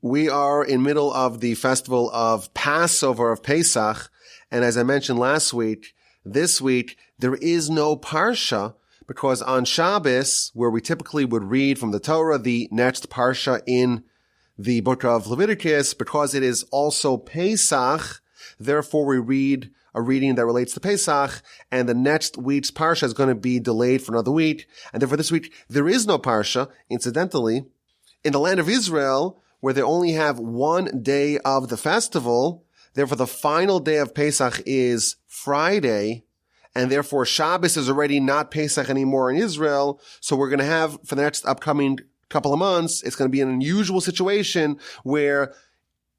We are in middle of the festival of Passover, of Pesach. And as I mentioned last week, this week, there is no Parsha because on Shabbos, where we typically would read from the Torah, the next Parsha in the book of Leviticus, because it is also Pesach, therefore we read a reading that relates to Pesach, and the next week's Parsha is going to be delayed for another week. And therefore this week, there is no Parsha. Incidentally, in the land of Israel, where they only have one day of the festival, therefore the final day of Pesach is Friday, and therefore Shabbos is already not Pesach anymore in Israel. So we're going to have, for the next upcoming couple of months, it's going to be an unusual situation where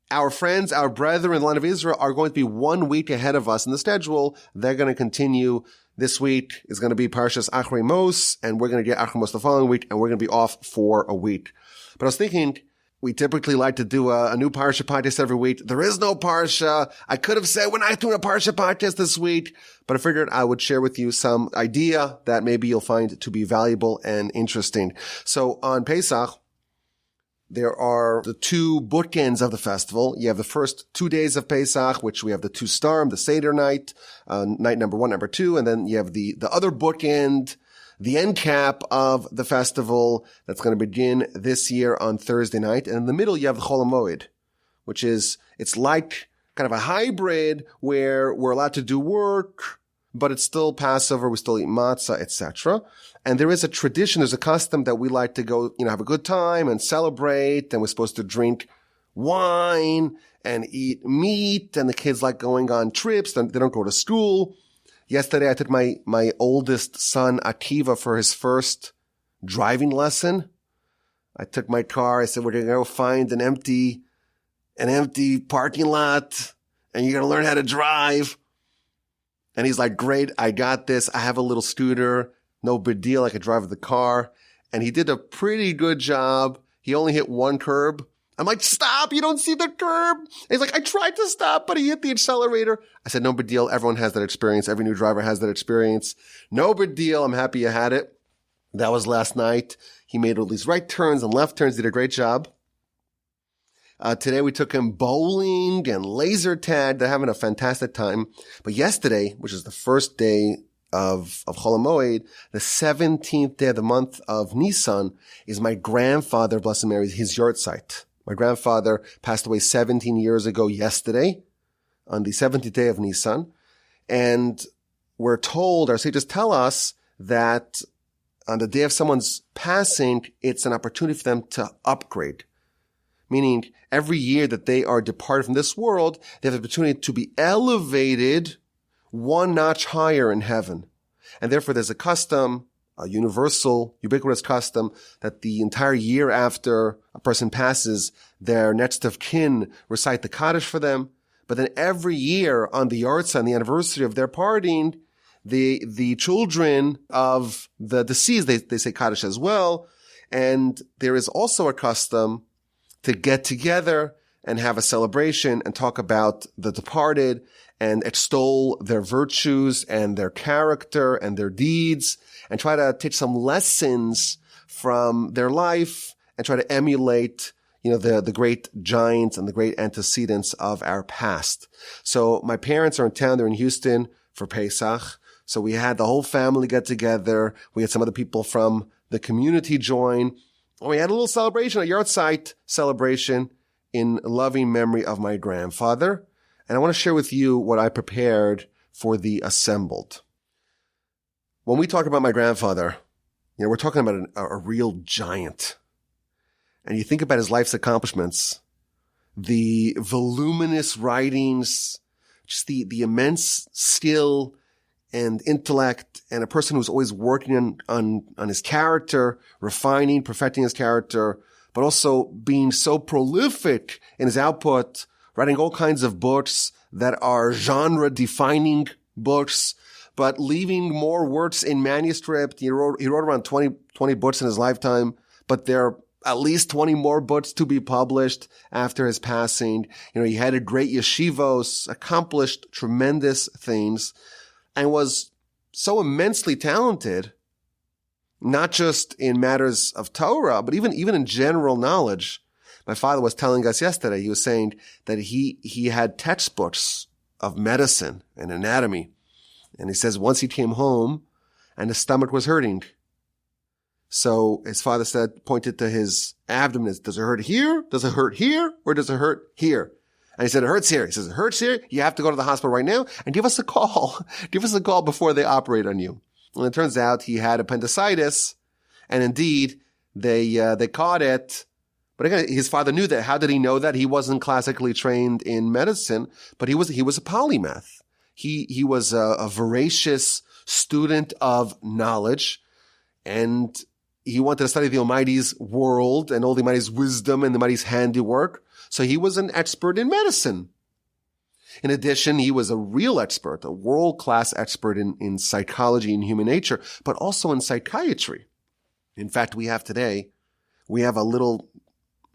our friends, our brethren in the land of Israel are going to be 1 week ahead of us in the schedule. They're going to continue. This week is going to be Parshas Achrei Mos, and we're going to get Achrei Mos the following week, and we're going to be off for a week. But I was thinking, we typically like to do a new Parsha podcast every week. There is no Parsha. I could have said we're not doing a Parsha podcast this week, but I figured I would share with you some idea that maybe you'll find to be valuable and interesting. So on Pesach, there are the two bookends of the festival. You have the first 2 days of Pesach, which we have the two Starim, the Seder night, night number 1, number 2, and then you have the other bookend, the end cap of the festival that's going to begin this year on Thursday night. And in the middle, you have the Chol HaMoed, which is, it's like kind of a hybrid where we're allowed to do work, but it's still Passover. We still eat matzah, etc. And there is a tradition, there's a custom that we like to go, have a good time and celebrate. And we're supposed to drink wine and eat meat. And the kids like going on trips. They don't go to school. Yesterday, I took my oldest son, Akiva, for his first driving lesson. I took my car. I said, we're going to go find an empty parking lot, and you're going to learn how to drive. And he's like, great, I got this. I have a little scooter. No big deal. I could drive the car. And he did a pretty good job. He only hit one curb. I'm like, stop, you don't see the curb. And he's like, I tried to stop, but he hit the accelerator. I said, no big deal. Everyone has that experience. Every new driver has that experience. No big deal. I'm happy you had it. That was last night. He made all these right turns and left turns. Did a great job. Today we took him bowling and laser tag. They're having a fantastic time. But yesterday, which is the first day of Chol HaMoed, the 17th day of the month of Nisan, is my grandfather, blessed Mary, his Yahrzeit. My grandfather passed away 17 years ago yesterday on the 17th day of Nisan. And we're told, our sages tell us that on the day of someone's passing, it's an opportunity for them to upgrade. Meaning every year that they are departed from this world, they have the opportunity to be elevated one notch higher in heaven. And therefore there's a custom, a universal, ubiquitous custom, that the entire year after a person passes, their next of kin recite the Kaddish for them. But then every year on the Yahrzeit, on the anniversary of their parting, the children of the deceased, they say Kaddish as well. And there is also a custom to get together and have a celebration and talk about the departed and extol their virtues and their character and their deeds and try to take some lessons from their life and try to emulate, the great giants and the great antecedents of our past. So my parents are in town. They're in Houston for Pesach. So we had the whole family get together. We had some other people from the community join. And we had a little celebration, a Yahrzeit celebration in loving memory of my grandfather. And I want to share with you what I prepared for the assembled. When we talk about my grandfather, we're talking about a real giant. And you think about his life's accomplishments, the voluminous writings, just the immense skill and intellect, and a person who's always working on his character, refining, perfecting his character, but also being so prolific in his output, writing all kinds of books that are genre-defining books, but leaving more works in manuscript. He wrote around 20 books in his lifetime, but there are at least 20 more books to be published after his passing. He headed great yeshivos, accomplished tremendous things, and was so immensely talented, not just in matters of Torah, but even in general knowledge, My father was telling us yesterday, he was saying that he had textbooks of medicine and anatomy. And he says once he came home and his stomach was hurting. So his father pointed to his abdomen. Does it hurt here? Does it hurt here? Or does it hurt here? And he said, it hurts here. He says, it hurts here. You have to go to the hospital right now and give us a call. Give us a call before they operate on you. And it turns out he had appendicitis. And indeed, they caught it. But again, his father knew that. How did he know that? He wasn't classically trained in medicine, but he was a polymath. He was a voracious student of knowledge, and he wanted to study the Almighty's world and all the Almighty's wisdom and the Almighty's handiwork. So he was an expert in medicine. In addition, he was a real expert, a world-class expert in psychology and human nature, but also in psychiatry. In fact, we have a little,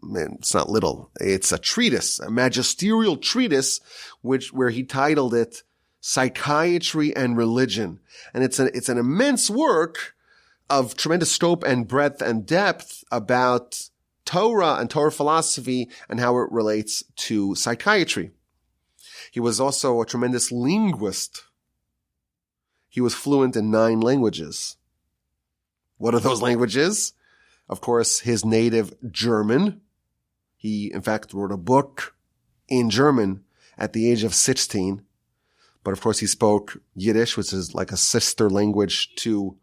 it's not little, it's a treatise, a magisterial treatise, where he titled it Psychiatry and Religion. And it's an immense work of tremendous scope and breadth and depth about Torah and Torah philosophy and how it relates to psychiatry. He was also a tremendous linguist. He was fluent in 9 languages. What are those languages? Of course, his native German. He, in fact, wrote a book in German at the age of 16. But of course, he spoke Yiddish, which is like a sister language to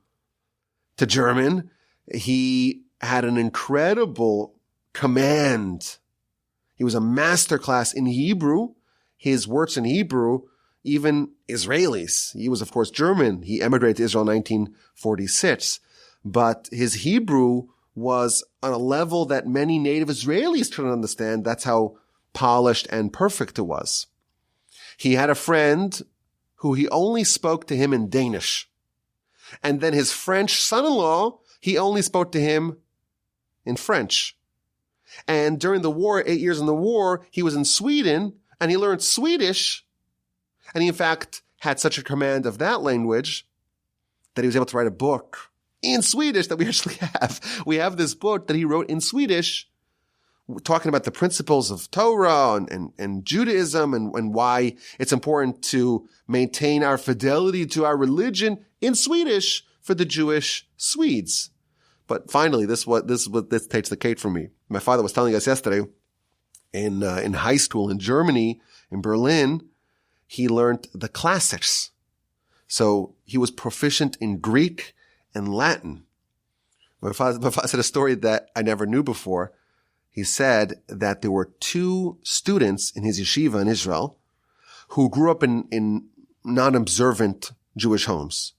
German. He had an incredible command. He was a masterclass in Hebrew. His works in Hebrew, even Israelis. He was, of course, German. He emigrated to Israel in 1946. But his Hebrew was on a level that many native Israelis couldn't understand. That's how polished and perfect it was. He had a friend who he only spoke to him in Danish. And then his French son-in-law, he only spoke to him in French. And during the war, 8 years in the war, he was in Sweden and he learned Swedish. And he, in fact, had such a command of that language that he was able to write a book in Swedish that we actually have. We have this book that he wrote in Swedish talking about the principles of Torah and Judaism and why it's important to maintain our fidelity to our religion in Swedish for the Jewish Swedes. But finally, this takes the cake for me. My father was telling us yesterday in high school in Germany, in Berlin, he learned the classics. So he was proficient in Greek and Latin. My father said a story that I never knew before. He said that there were 2 students in his yeshiva in Israel who grew up in non-observant Jewish homes.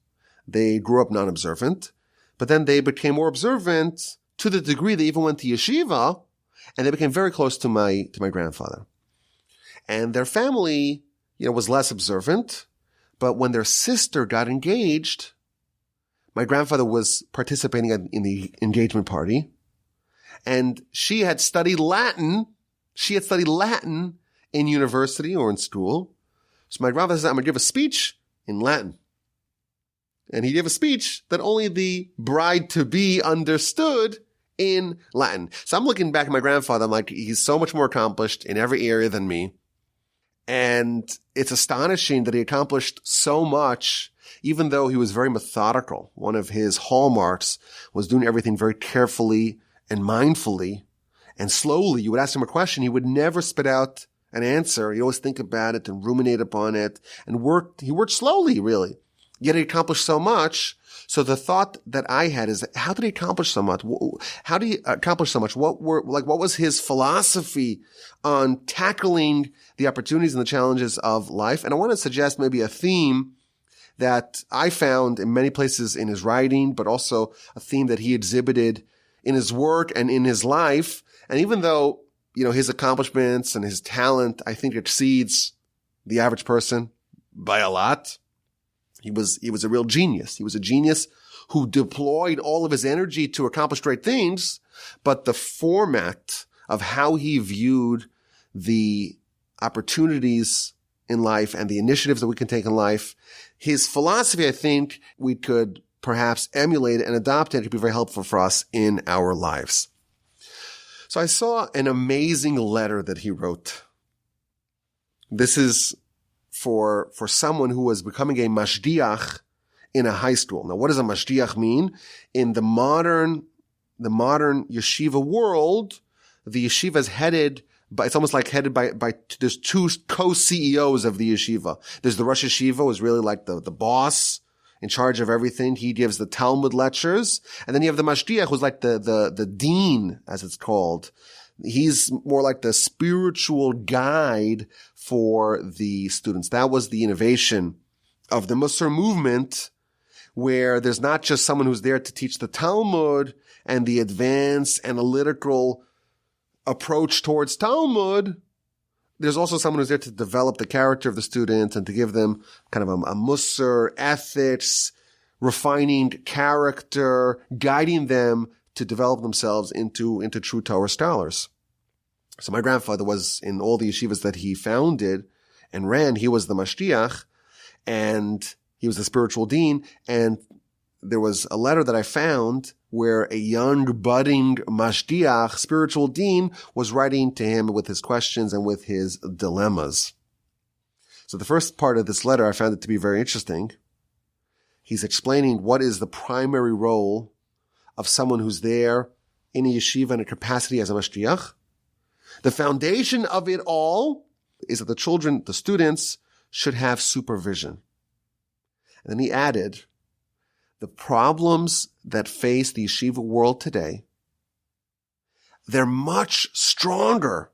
They grew up non-observant, but then they became more observant to the degree they even went to yeshiva, and they became very close to my grandfather. And their family, was less observant, but when their sister got engaged, my grandfather was participating in the engagement party. And she had studied Latin. She had studied Latin in university or in school. So my grandfather said, I'm going to give a speech in Latin. And he gave a speech that only the bride-to-be understood in Latin. So I'm looking back at my grandfather. I'm like, he's so much more accomplished in every area than me. And it's astonishing that he accomplished so much, even though he was very methodical. One of his hallmarks was doing everything very carefully and mindfully and slowly. You would ask him a question, he would never spit out an answer. He'd always think about it and ruminate upon it and he worked slowly, really. Yet he accomplished so much. So the thought that I had is, how did he accomplish so much? How did he accomplish so much? What was his philosophy on tackling the opportunities and the challenges of life? And I want to suggest maybe a theme that I found in many places in his writing, but also a theme that he exhibited in his work and in his life. And even though, his accomplishments and his talent, I think exceeds the average person by a lot, he was a real genius. He was a genius who deployed all of his energy to accomplish great things, but the format of how he viewed the opportunities in life and the initiatives that we can take in life, his philosophy, I think we could perhaps emulate and adopt it. It could be very helpful for us in our lives. So So I saw an amazing letter that he wrote. This is for someone who was becoming a mashgiach in a high school. Now, what does a mashgiach mean? In the modern yeshiva world, the yeshiva is headed by, it's almost like headed by there's two co-CEOs of the yeshiva. There's the Rosh Yeshiva, who's really like the boss in charge of everything. He gives the Talmud lectures. And then you have the mashgiach, who's like the dean, as it's called. He's more like the spiritual guide for the students. That was the innovation of the Musar movement, where there's not just someone who's there to teach the Talmud and the advanced analytical approach towards Talmud. There's also someone who's there to develop the character of the students and to give them kind of a Musar, ethics, refining character, guiding them to develop themselves into true Torah scholars. So my grandfather was in all the yeshivas that he founded and ran. He was the mashgiach, and he was the spiritual dean. And there was a letter that I found where a young, budding mashgiach, spiritual dean, was writing to him with his questions and with his dilemmas. So the first part of this letter, I found it to be very interesting. He's explaining what is the primary role of someone who's there in a yeshiva in a capacity as a mashgiach. The foundation of it all is that the children, the students, should have supervision. And then he added, the problems that face the yeshiva world today, they're much stronger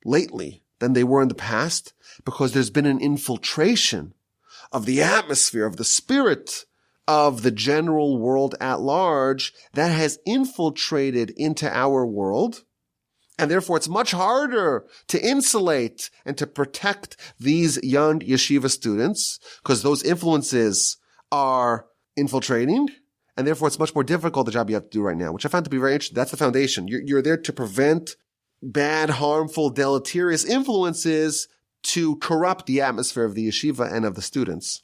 lately than they were in the past because there's been an infiltration of the atmosphere, of the spirit of the general world at large that has infiltrated into our world. And therefore, it's much harder to insulate and to protect these young yeshiva students because those influences are infiltrating. And therefore, it's much more difficult, the job you have to do right now, which I found to be very interesting. That's the foundation. You're there to prevent bad, harmful, deleterious influences to corrupt the atmosphere of the yeshiva and of the students.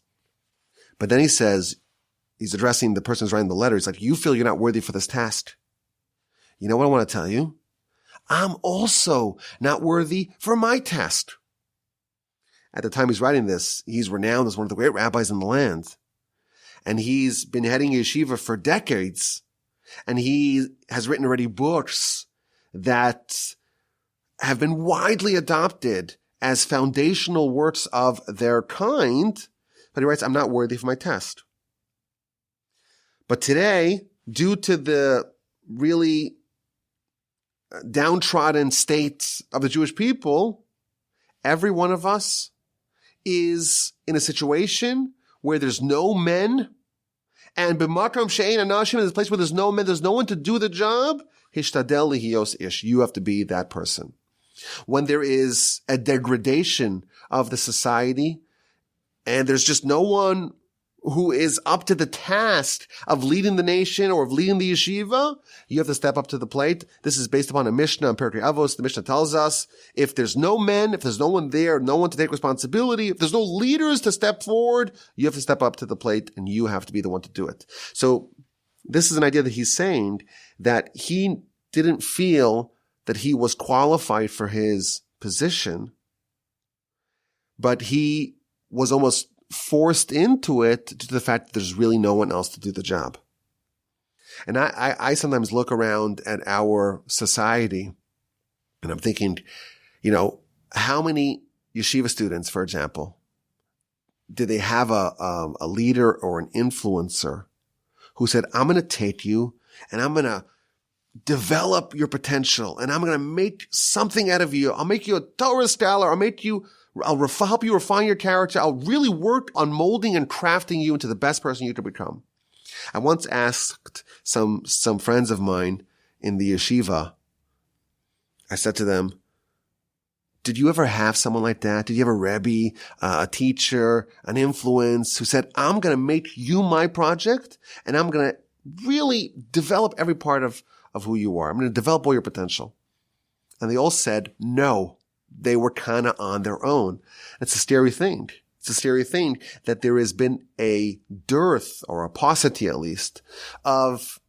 But then he says, he's addressing the person who's writing the letter. He's like, you feel you're not worthy for this task. You know what I want to tell you? I'm also not worthy for my task. At the time he's writing this, he's renowned as one of the great rabbis in the land. And he's been heading yeshiva for decades. And he has written already books that have been widely adopted as foundational works of their kind. But he writes, I'm not worthy for my test. But today, due to the really downtrodden state of the Jewish people, every one of us is in a situation where there's no men, and b'makom she'ein anashim, in this place where there's no men, there's no one to do the job, hishtadel lihios ish, you have to be that person. When there is a degradation of the society, and there's just no one who is up to the task of leading the nation or of leading the yeshiva, you have to step up to the plate. This is based upon a Mishnah in Perkei Avos. The Mishnah tells us, if there's no men, if there's no one there, no one to take responsibility, if there's no leaders to step forward, you have to step up to the plate and you have to be the one to do it. So this is an idea that he's saying that he didn't feel that he was qualified for his position, but he was almost forced into it due to the fact that there's really no one else to do the job. And I sometimes look around at our society and I'm thinking, how many yeshiva students, for example, did they have a leader or an influencer who said, I'm going to take you and I'm going to develop your potential and I'm going to make something out of you. I'll make you a Torah scholar. I'll help you refine your character. I'll really work on molding and crafting you into the best person you could become. I once asked some friends of mine in the yeshiva, I said to them, did you ever have someone like that? Did you have a Rebbe, a teacher, an influence who said, I'm going to make you my project and I'm going to really develop every part of who you are. I'm going to develop all your potential. And they all said no. They were kind of on their own. It's a scary thing. It's a scary thing that there has been a dearth, or a paucity at least, of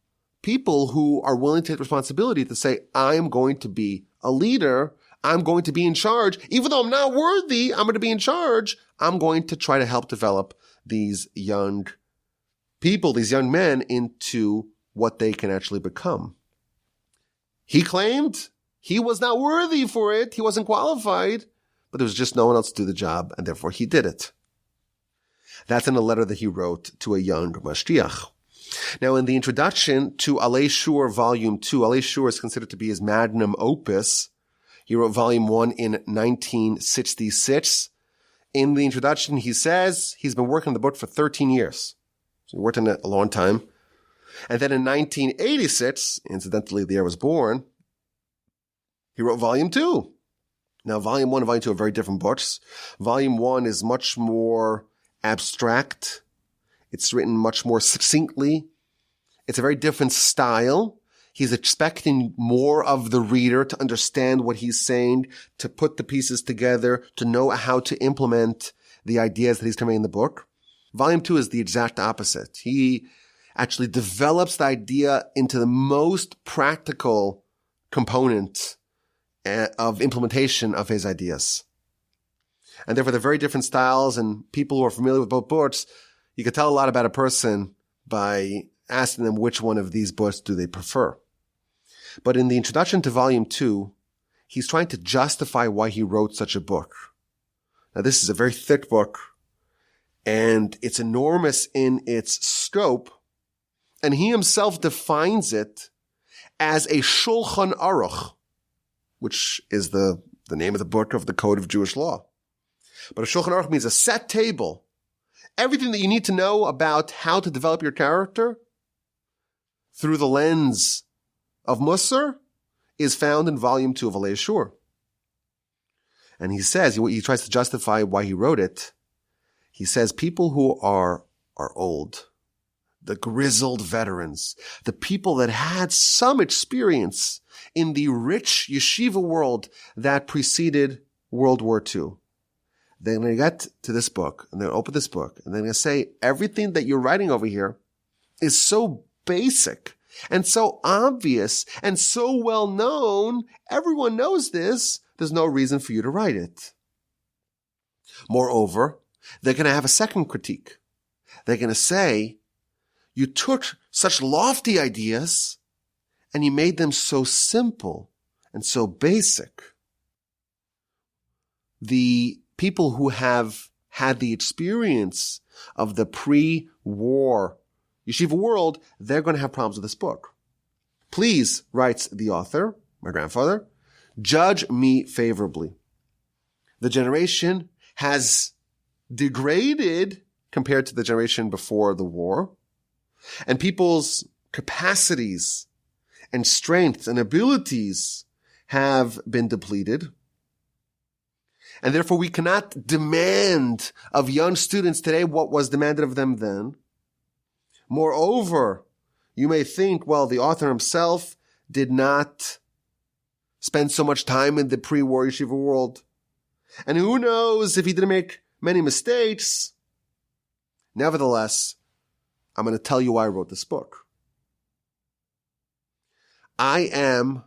people who are willing to take responsibility to say, I'm going to be a leader. I'm going to be in charge. Even though I'm not worthy, I'm going to be in charge. I'm going to try to help develop these young people, these young men, into what they can actually become. He claimed he was not worthy for it. He wasn't qualified, but there was just no one else to do the job, and therefore he did it. That's in a letter that he wrote to a young Mashgiach. Now, in the introduction to Alei Shur Volume 2, Alei Shur is considered to be his magnum opus. He wrote Volume 1 in 1966. In the introduction, he says he's been working on the book for 13 years. So he worked on it a long time. And then in 1986, incidentally, the year I was born, he wrote Volume 2. Now, Volume 1 and Volume 2 are very different books. Volume 1 is much more abstract. It's written much more succinctly. It's a very different style. He's expecting more of the reader to understand what he's saying, to put the pieces together, to know how to implement the ideas that he's conveying in the book. Volume 2 is the exact opposite. He actually develops the idea into the most practical component of implementation of his ideas. And therefore, they're very different styles, and people who are familiar with both books, you can tell a lot about a person by asking them which one of these books do they prefer. But in the introduction to Volume 2, he's trying to justify why he wrote such a book. Now, this is a very thick book, and it's enormous in its scope, and he himself defines it as a Shulchan Aruch, which is the name of the book of the Code of Jewish Law. But a Shulchan Aruch means a set table. Everything that you need to know about how to develop your character through the lens of Musar is found in Volume 2 of Alei Shur. And he says, he tries to justify why he wrote it. He says people who are old, the grizzled veterans, the people that had some experience in the rich yeshiva world that preceded World War II. They're going to get to this book, and they're going to open this book, and they're going to say, everything that you're writing over here is so basic and so obvious and so well known. Everyone knows this. There's no reason for you to write it. Moreover, they're going to have a second critique. They're going to say, you took such lofty ideas and you made them so simple and so basic. The people who have had the experience of the pre-war yeshiva world, they're going to have problems with this book. Please, writes the author, my grandfather, judge me favorably. The generation has degraded compared to the generation before the war, and people's capacities and strengths and abilities have been depleted. And therefore, we cannot demand of young students today what was demanded of them then. Moreover, you may think, well, the author himself did not spend so much time in the pre-war yeshiva world. And who knows if he didn't make many mistakes. Nevertheless, I'm going to tell you why I wrote this book. I am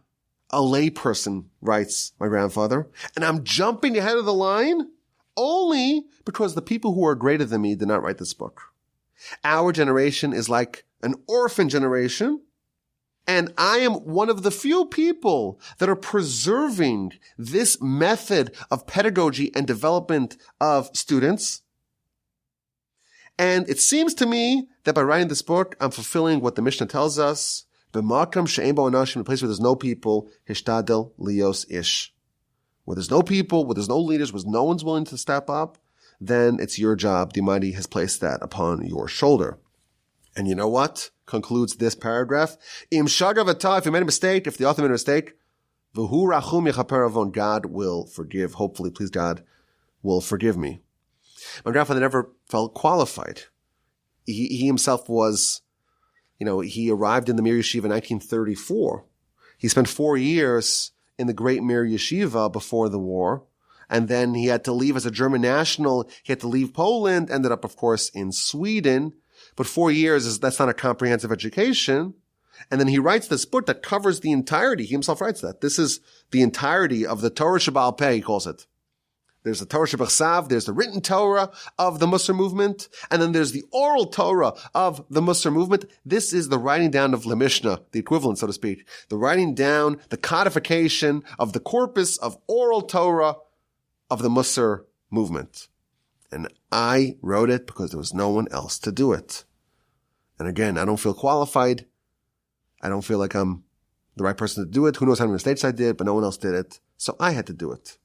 a layperson, writes my grandfather, and I'm jumping ahead of the line only because the people who are greater than me did not write this book. Our generation is like an orphan generation, and I am one of the few people that are preserving this method of pedagogy and development of students. And it seems to me that by writing this book, I'm fulfilling what the Mishnah tells us, B'makam she'ein bo anashim, a place where there's no people, hishtadel lios ish. Where there's no people, where there's no leaders, where no one's willing to step up, then it's your job. The Almighty has placed that upon your shoulder. And you know what? Concludes this paragraph. Im shagav ata, if you made a mistake, if the author made a mistake, v'hu rachum yechaper avon, God will forgive. Hopefully, please, God will forgive me. My grandfather never felt qualified. He himself was, he arrived in the Mir Yeshiva in 1934. He spent 4 years in the Great Mir Yeshiva before the war. And then he had to leave as a German national. He had to leave Poland, ended up, of course, in Sweden. But 4 years, that's not a comprehensive education. And then he writes this book that covers the entirety. He himself writes that. This is the entirety of the Torah Shebaal Peh, he calls it. There's the Torah Shebachsav, there's the written Torah of the Musar movement, and then there's the oral Torah of the Musar movement. This is the writing down of the Mishnah, the equivalent, so to speak. The writing down, the codification of the corpus of oral Torah of the Musar movement. And I wrote it because there was no one else to do it. And again, I don't feel qualified. I don't feel like I'm the right person to do it. Who knows how many mistakes I did, but no one else did it. So I had to do it.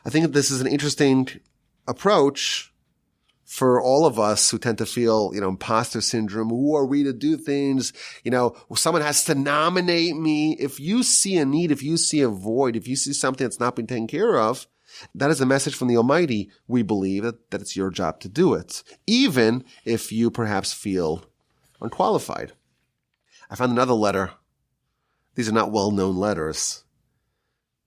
I think that this is an interesting approach for all of us who tend to feel, imposter syndrome. Who are we to do things? Someone has to nominate me. If you see a need, if you see a void, if you see something that's not been taken care of, that is a message from the Almighty. We believe that it's your job to do it, even if you perhaps feel unqualified. I found another letter. These are not well-known letters,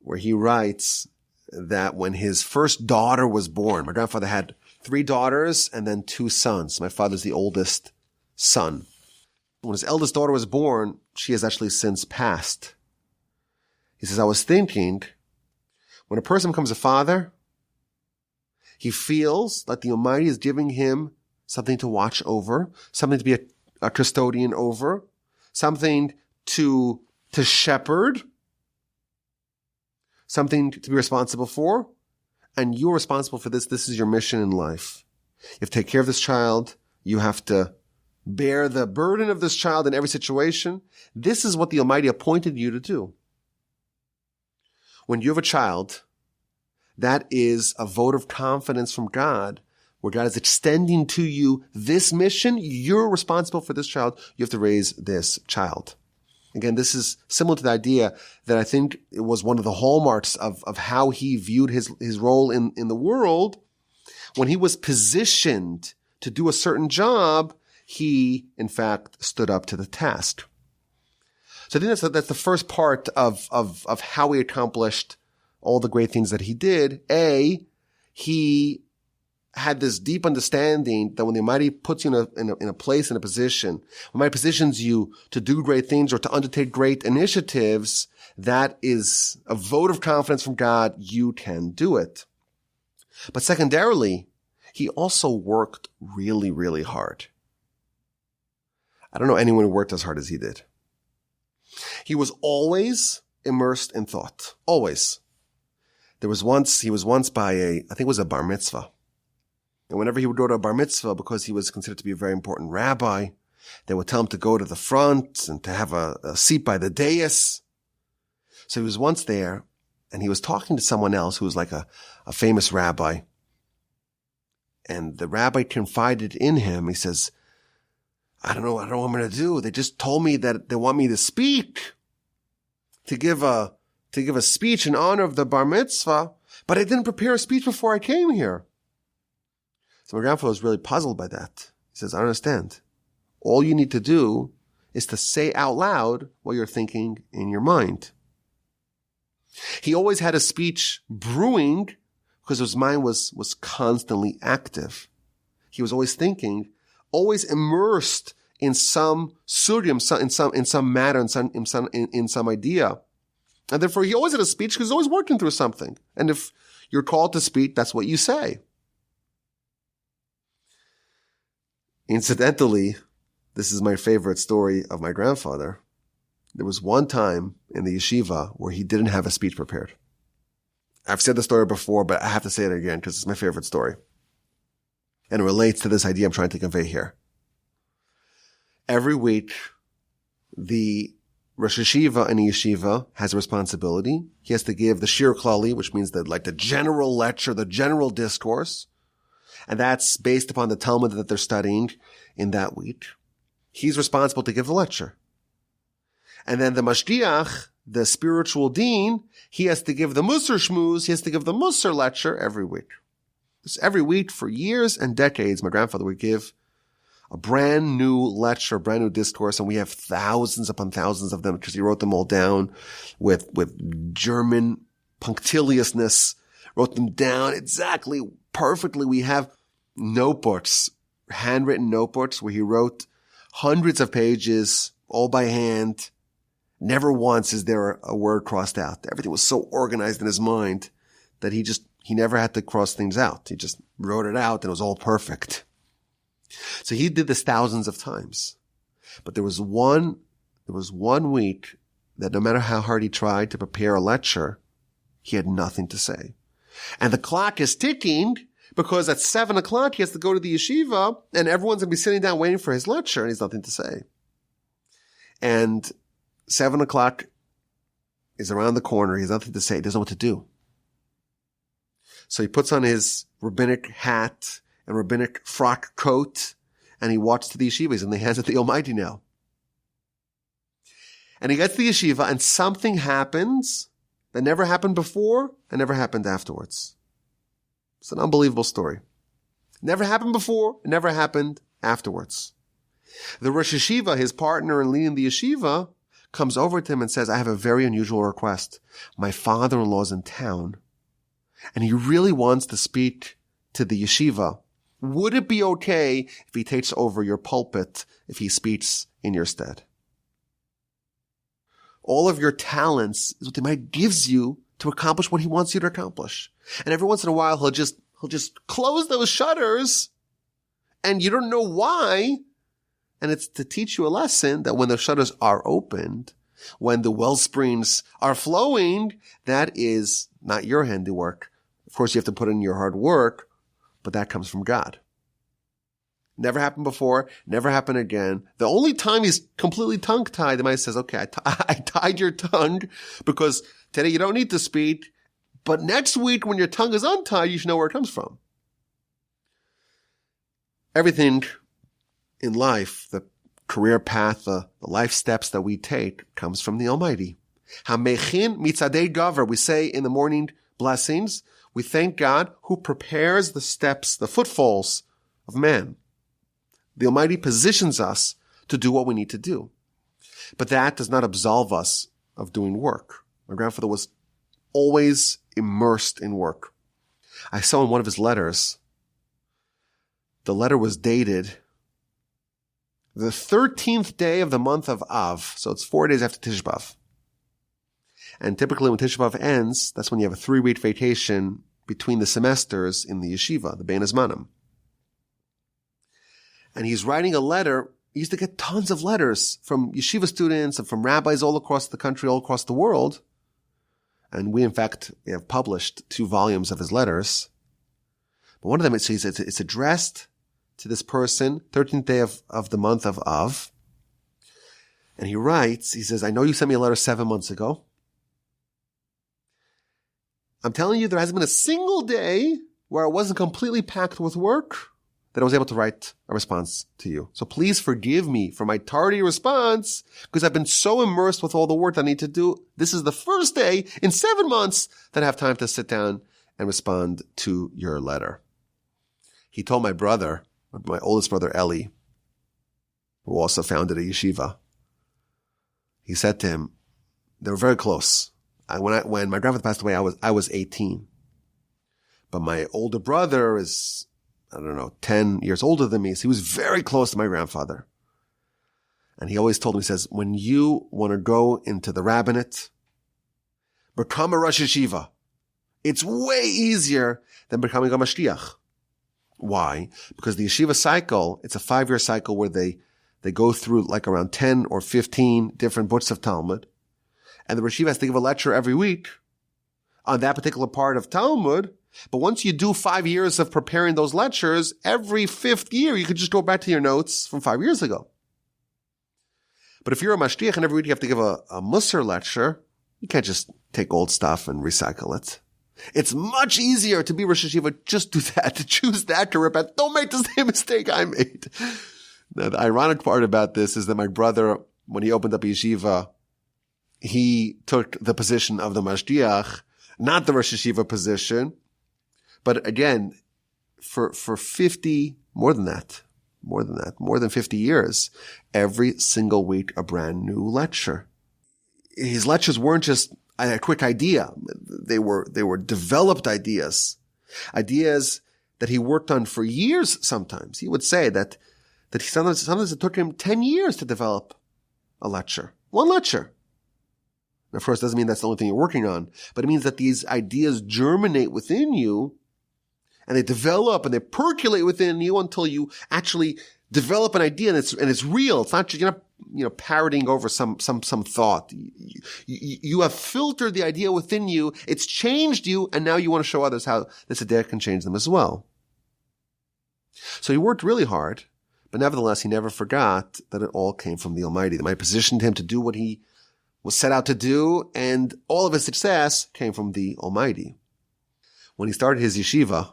where he writes that when his first daughter was born, my grandfather had 3 daughters and then 2 sons. My father's the oldest son. When his eldest daughter was born, she has actually since passed. He says, I was thinking, when a person becomes a father, he feels that the Almighty is giving him something to watch over, something to be a custodian over, something to shepherd, something to be responsible for, and you're responsible for this. This is your mission in life. You have to take care of this child. You have to bear the burden of this child in every situation. This is what the Almighty appointed you to do. When you have a child, that is a vote of confidence from God, where God is extending to you this mission. You're responsible for this child. You have to raise this child. Again, this is similar to the idea that I think it was one of the hallmarks of how he viewed his role in the world. When he was positioned to do a certain job, he, in fact, stood up to the task. So I think that's the first part of how he accomplished all the great things that he did. He had this deep understanding that when the Almighty puts you in a place, in a position, when Almighty positions you to do great things or to undertake great initiatives, that is a vote of confidence from God. You can do it. But secondarily, he also worked really, really hard. I don't know anyone who worked as hard as he did. He was always immersed in thought. Always. He was once by I think it was a bar mitzvah. And whenever he would go to a bar mitzvah, because he was considered to be a very important rabbi, they would tell him to go to the front and to have a seat by the dais. So he was once there, and he was talking to someone else who was like a famous rabbi. And the rabbi confided in him. He says, I don't know what I'm going to do. They just told me that they want me to speak, to give a speech in honor of the bar mitzvah, but I didn't prepare a speech before I came here. So my grandfather was really puzzled by that. He says, I understand. All you need to do is to say out loud what you're thinking in your mind. He always had a speech brewing because his mind was constantly active. He was always thinking, always immersed in some suryam, in some matter, in some idea. And therefore he always had a speech because he's always working through something. And if you're called to speak, that's what you say. Incidentally, this is my favorite story of my grandfather. There was one time in the yeshiva where he didn't have a speech prepared. I've said the story before, but I have to say it again because it's my favorite story. And it relates to this idea I'm trying to convey here. Every week, the Rosh Yeshiva in a yeshiva has a responsibility. He has to give the Shir Klali, which means the general lecture, the general discourse. And that's based upon the Talmud that they're studying in that week. He's responsible to give the lecture. And then the Mashgiach, the spiritual dean, he has to give the Musar Shmuz, he has to give the Musar lecture every week. This every week for years and decades, my grandfather would give a brand new lecture, a brand new discourse, and we have thousands upon thousands of them because he wrote them all down with German punctiliousness, wrote them down exactly, perfectly. We have notebooks, handwritten notebooks where he wrote hundreds of pages all by hand. Never once is there a word crossed out. Everything was so organized in his mind that he never had to cross things out. He just wrote it out and it was all perfect. So he did this thousands of times. But there was one week that no matter how hard he tried to prepare a lecture, he had nothing to say. And the clock is ticking because at 7 o'clock he has to go to the yeshiva and everyone's going to be sitting down waiting for his lecture and he has nothing to say. And 7 o'clock is around the corner. He has nothing to say. He doesn't know what to do. So he puts on his rabbinic hat and rabbinic frock coat and he walks to the yeshiva. He's in the hands of the Almighty now. And he gets to the yeshiva and something happens that never happened before and never happened afterwards. It's an unbelievable story. Never happened before, it never happened afterwards. The Rosh Yeshiva, his partner in leading the yeshiva, comes over to him and says, I have a very unusual request. My father-in-law's in town, and he really wants to speak to the yeshiva. Would it be okay if he takes over your pulpit, if he speaks in your stead? All of your talents is what the Almighty gives you to accomplish what he wants you to accomplish. And every once in a while, he'll just close those shutters and you don't know why. And it's to teach you a lesson that when the shutters are opened, when the well springs are flowing, that is not your handiwork. Of course, you have to put in your hard work, but that comes from God. Never happened before, never happened again. The only time he's completely tongue-tied, the man says, okay, I tied your tongue because today you don't need to speak, but next week when your tongue is untied, you should know where it comes from. Everything in life, the career path, the life steps that we take comes from the Almighty. Hamechin mitzadei gaver, we say in the morning blessings, we thank God who prepares the steps, the footfalls of man. The Almighty positions us to do what we need to do. But that does not absolve us of doing work. My grandfather was always immersed in work. I saw in one of his letters, the letter was dated the 13th day of the month of Av. So it's 4 days after Tisha B'Av. And typically when Tisha B'Av ends, that's when you have a 3-week vacation between the semesters in the yeshiva, the Bein Hazmanim. And he's writing a letter. He used to get tons of letters from yeshiva students and from rabbis all across the country, all across the world. And we, in fact, have published 2 volumes of his letters. But one of them, it says it's addressed to this person, 13th day of the month of Av. And he writes, he says, I know you sent me a letter 7 months ago. I'm telling you, there hasn't been a single day where I wasn't completely packed with work that I was able to write a response to you. So please forgive me for my tardy response because I've been so immersed with all the work I need to do. This is the first day in 7 months that I have time to sit down and respond to your letter. He told my brother, my oldest brother, Eli, who also founded a yeshiva, he said to him, they were very close. When my grandfather passed away, I was 18. But my older brother is, 10 years older than me. So he was very close to my grandfather. And he always told me, he says, when you want to go into the rabbinate, become a Rosh Yeshiva. It's way easier than becoming a Mashgiach. Why? Because the yeshiva cycle, it's a 5-year cycle where they go through like around 10 or 15 different books of Talmud. And the Rosh Yeshiva has to give a lecture every week on that particular part of Talmud. But once you do 5 years of preparing those lectures, every 5th year, you could just go back to your notes from 5 years ago. But if you're a mashgiach and every week you have to give a Musar lecture, you can't just take old stuff and recycle it. It's much easier to be Rosh Yeshiva. Just do that, to choose that career path. Don't make the same mistake I made. Now, the ironic part about this is that my brother, when he opened up a yeshiva, he took the position of the mashgiach, not the Rosh Yeshiva position. But again, for more than 50 years, every single week, a brand new lecture. His lectures weren't just a quick idea. They were developed ideas that he worked on for years sometimes. He would say that sometimes it took him 10 years to develop a lecture. One lecture. And of course, it doesn't mean that's the only thing you're working on, but it means that these ideas germinate within you and they develop and they percolate within you until you actually develop an idea and it's real. It's not just, you're not, parroting over some thought. You have filtered the idea within you. It's changed you. And now you want to show others how this idea can change them as well. So he worked really hard, but nevertheless, he never forgot that it all came from the Almighty. The Almighty positioned him to do what he was set out to do, and all of his success came from the Almighty. When he started his yeshiva,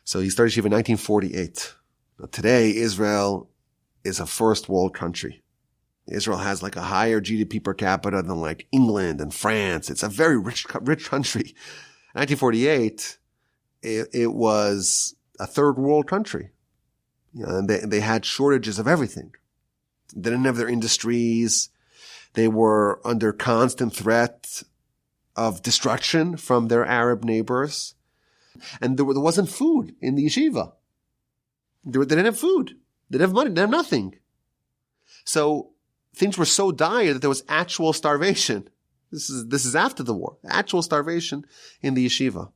so he started yeshiva in 1948. Now, today, Israel is a first world country. Israel has like a higher GDP per capita than like England and France. It's a very rich country. 1948, it was a third world country. And they had shortages of everything. They didn't have their industries. They were under constant threat of destruction from their Arab neighbors. And there wasn't food in the yeshiva. They didn't have food. They didn't have money. They didn't have nothing. So things were so dire that there was actual starvation. This is after the war. Actual starvation in the yeshiva.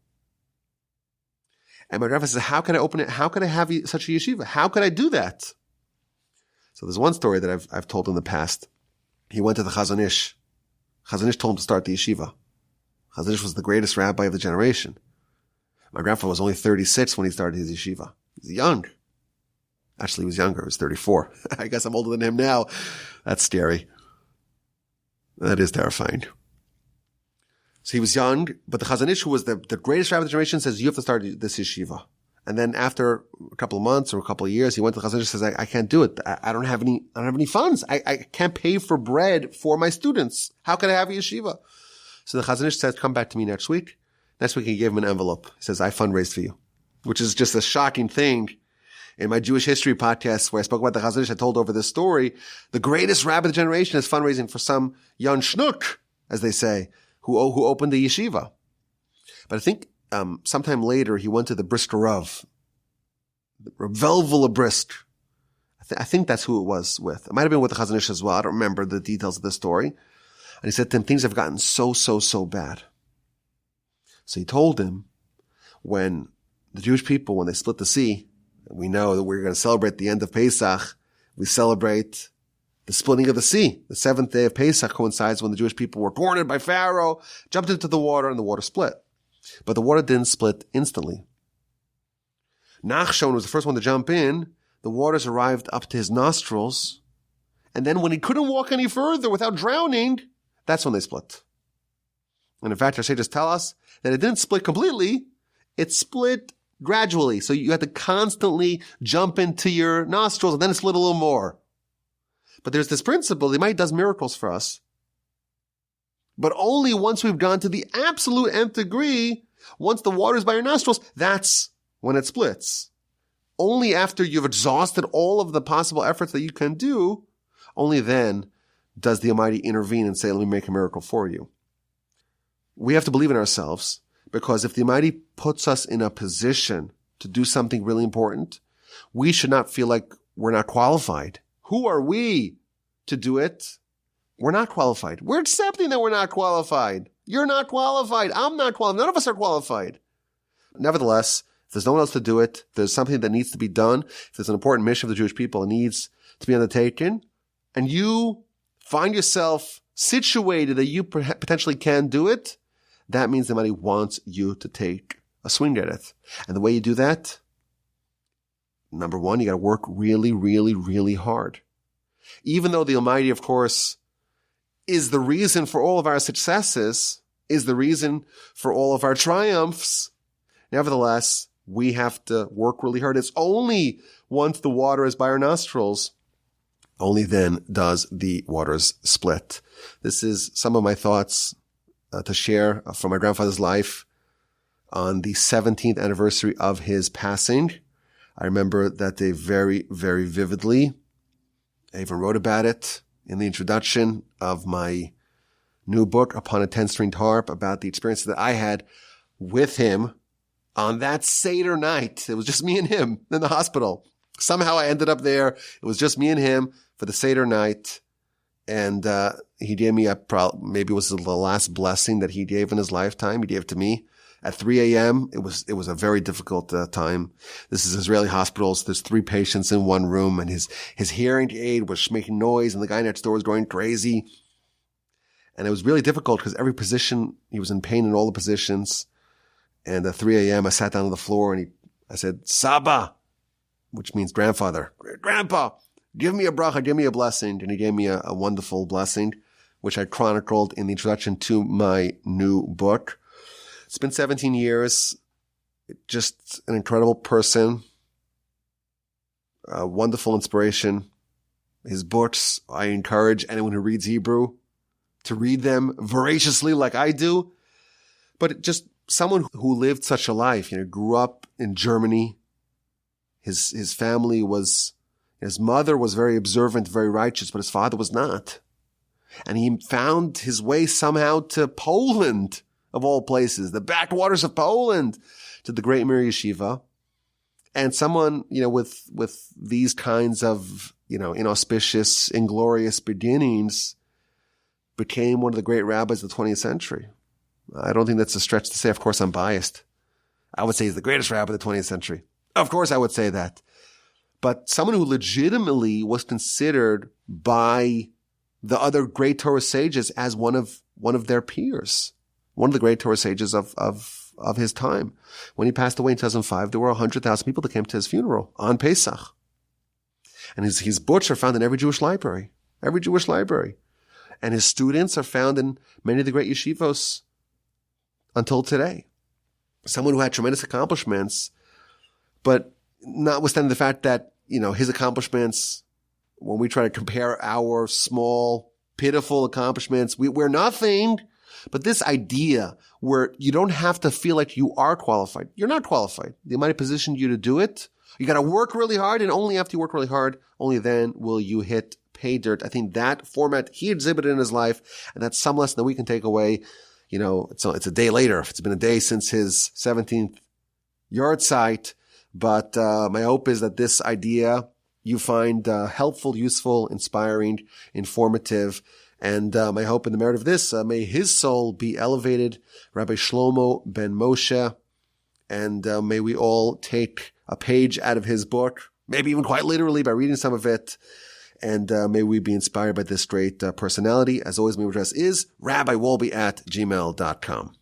And my grandfather says, how can I open it? How can I have such a yeshiva? How could I do that? So there's one story that I've told in the past. He went to the Chazon Ish. Chazon Ish told him to start the yeshiva. Chazon Ish was the greatest rabbi of the generation. My grandfather was only 36 when he started his yeshiva. He's young. Actually, he was younger. He was 34. I guess I'm older than him now. That's scary. That is terrifying. So he was young, but the Chazon Ish, who was the greatest rabbi of the generation, says, you have to start this yeshiva. And then after a couple of months or a couple of years, he went to the Chazon Ish and says, I can't do it. I don't have any funds. I can't pay for bread for my students. How can I have a yeshiva? So the Chazon Ish says, come back to me next week. Next week he gave him an envelope. He says, I fundraised for you, which is just a shocking thing. In my Jewish history podcast where I spoke about the Chazon Ish, I told over this story, the greatest rabbi of the generation is fundraising for some young schnook, as they say, who opened the yeshiva. But I think sometime later he went to the Brisker Rav, Velvel Brisk. I think that's who it was with. It might have been with the Chazon Ish as well. I don't remember the details of the story. And he said to him, things have gotten so bad. So he told him, when the Jewish people, when they split the sea, we know that we're going to celebrate the end of Pesach. We celebrate the splitting of the sea. The seventh day of Pesach coincides when the Jewish people were cornered by Pharaoh, jumped into the water, and the water split. But the water didn't split instantly. Nachshon was the first one to jump in. The waters arrived up to his nostrils. And then when he couldn't walk any further without drowning, that's when they split. And in fact, our sages tell us that it didn't split completely. It split gradually. So you had to constantly jump into your nostrils and then it split a little more. But there's this principle, the Almighty does miracles for us. But only once we've gone to the absolute nth degree, once the water is by your nostrils, that's when it splits. Only after you've exhausted all of the possible efforts that you can do, only then does the Almighty intervene and say, let me make a miracle for you. We have to believe in ourselves, because if the Almighty puts us in a position to do something really important, we should not feel like we're not qualified. Who are we to do it? We're not qualified. We're accepting that we're not qualified. You're not qualified. I'm not qualified. None of us are qualified. Nevertheless, if there's no one else to do it, if there's something that needs to be done, if there's an important mission of the Jewish people that needs to be undertaken, and you find yourself situated that you potentially can do it, that means the Almighty wants you to take a swing at it. And the way you do that, number one, you got to work really, really, really hard. Even though the Almighty, of course, is the reason for all of our successes, is the reason for all of our triumphs, nevertheless, we have to work really hard. It's only once the water is by our nostrils, only then does the waters split. This is some of my thoughts to share from my grandfather's life on the 17th anniversary of his passing. I remember that day very, very vividly. I even wrote about it in the introduction of my new book, Upon a 10-Stringed Harp, about the experience that I had with him on that Seder night. It was just me and him in the hospital. Somehow I ended up there. It was just me and him for the Seder night. And he gave me maybe it was the last blessing that he gave in his lifetime. He gave it to me at 3 a.m. It was a very difficult time. This is Israeli hospitals. There's 3 patients in one room, and his hearing aid was making noise, and the guy next door was going crazy. And it was really difficult because every position, he was in pain in all the positions. And at 3 a.m., I sat down on the floor and I said, Saba, which means grandfather, Grandpa, give me a bracha, give me a blessing. And he gave me a wonderful blessing, which I chronicled in the introduction to my new book. It's been 17 years. Just an incredible person, a wonderful inspiration. His books, I encourage anyone who reads Hebrew to read them voraciously like I do. But just someone who lived such a life, grew up in Germany. His family his mother was very observant, very righteous, but his father was not. And he found his way somehow to Poland, of all places, the backwaters of Poland, to the Great Mir Yeshiva. And someone, with these kinds of, inauspicious, inglorious beginnings became one of the great rabbis of the 20th century. I don't think that's a stretch to say. Of course, I'm biased. I would say he's the greatest rabbi of the 20th century. Of course, I would say that. But someone who legitimately was considered by the other great Torah sages as one of their peers, one of the great Torah sages of his time. When he passed away in 2005, there were 100,000 people that came to his funeral on Pesach. And his books are found in every Jewish library. And his students are found in many of the great yeshivos until today. Someone who had tremendous accomplishments, but notwithstanding the fact that, his accomplishments, when we try to compare our small, pitiful accomplishments, we're nothing. But this idea where you don't have to feel like you are qualified. You're not qualified. They might have positioned you to do it. You got to work really hard, and only after you work really hard, only then will you hit pay dirt. I think that format he exhibited in his life, and that's some lesson that we can take away. It's a day later. It's been a day since his 17th Yahrzeit. But my hope is that this idea you find helpful, useful, inspiring, informative. And my hope in the merit of this, may his soul be elevated, Rabbi Shlomo ben Moshe, and may we all take a page out of his book, maybe even quite literally by reading some of it, and may we be inspired by this great personality. As always, my address is rabbiwolbe@gmail.com.